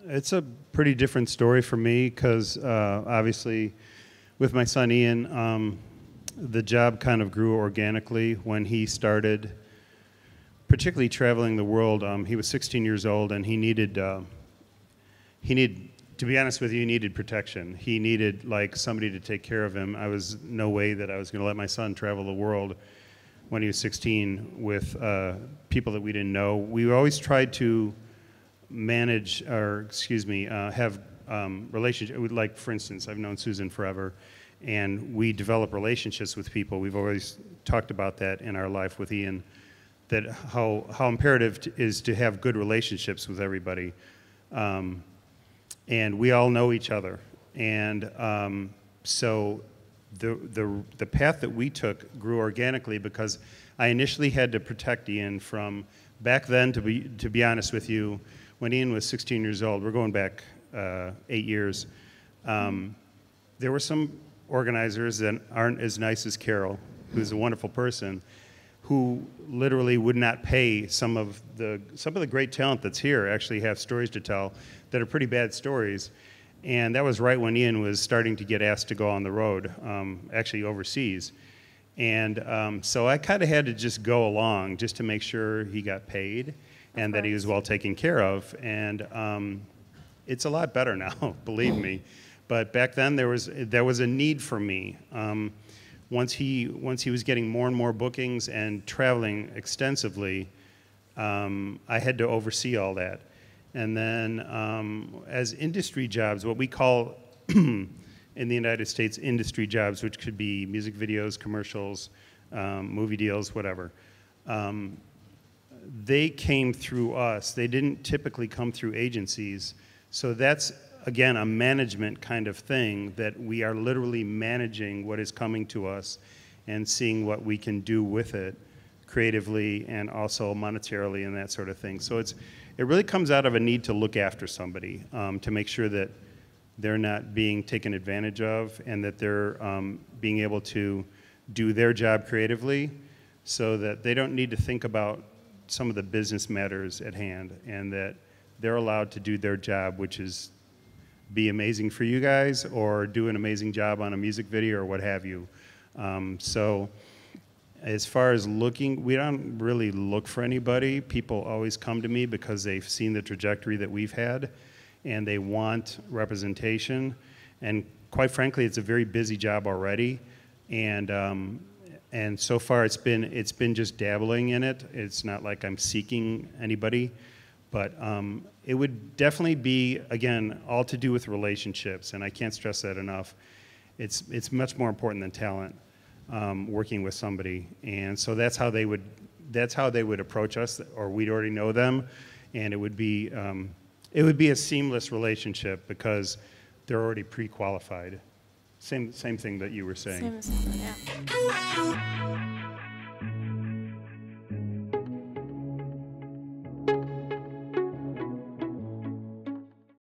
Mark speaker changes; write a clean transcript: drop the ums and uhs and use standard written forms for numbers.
Speaker 1: It's a pretty different story for me because obviously with my son Ian, the job kind of grew organically when he started, particularly traveling the world. He was 16 years old and he needed, to be honest with you, he needed protection. He needed like somebody to take care of him. I was no way that I was going to let my son travel the world when he was 16 with people that we didn't know. We always tried to manage, or excuse me, have relationships. Like, for instance, I've known Susan forever, and we develop relationships with people. We've always talked about that in our life with Ian, that how imperative is to have good relationships with everybody. And we all know each other. And so the path that we took grew organically because I initially had to protect Ian from, back then, to be honest with you, when Ian was 16 years old, we're going back 8 years, there were some organizers that aren't as nice as Carol, who's a wonderful person, who literally would not pay some of the great talent that's here actually have stories to tell that are pretty bad stories. And that was right when Ian was starting to get asked to go on the road, actually overseas. And so I kind of had to just go along just to make sure he got paid and that he was well taken care of. And it's a lot better now, believe me. But back then there was a need for me. Once he was getting more and more bookings and traveling extensively, I had to oversee all that. And then as industry jobs, what we call in the United States industry jobs, which could be music videos, commercials, movie deals, whatever, they came through us. They didn't typically come through agencies. So that's, again, a management kind of thing, that we are literally managing what is coming to us and seeing what we can do with it creatively and also monetarily and that sort of thing. So it really comes out of a need to look after somebody, to make sure that they're not being taken advantage of and that they're being able to do their job creatively so that they don't need to think about some of the business matters at hand, and that they're allowed to do their job, which is be amazing for you guys or do an amazing job on a music video or what have you. So as far as looking, we don't really look for anybody. People always come to me because they've seen the trajectory that we've had and they want representation. And quite frankly, it's a very busy job already. And so far it's been just dabbling in it. It's not like I'm seeking anybody, but it would definitely be, again, all to do with relationships, and I can't stress that enough. It's much more important than talent, working with somebody, and so that's how they would approach us, or we'd already know them, and it would be a seamless relationship because they're already pre-qualified. Same thing that you were saying.
Speaker 2: Same, yeah.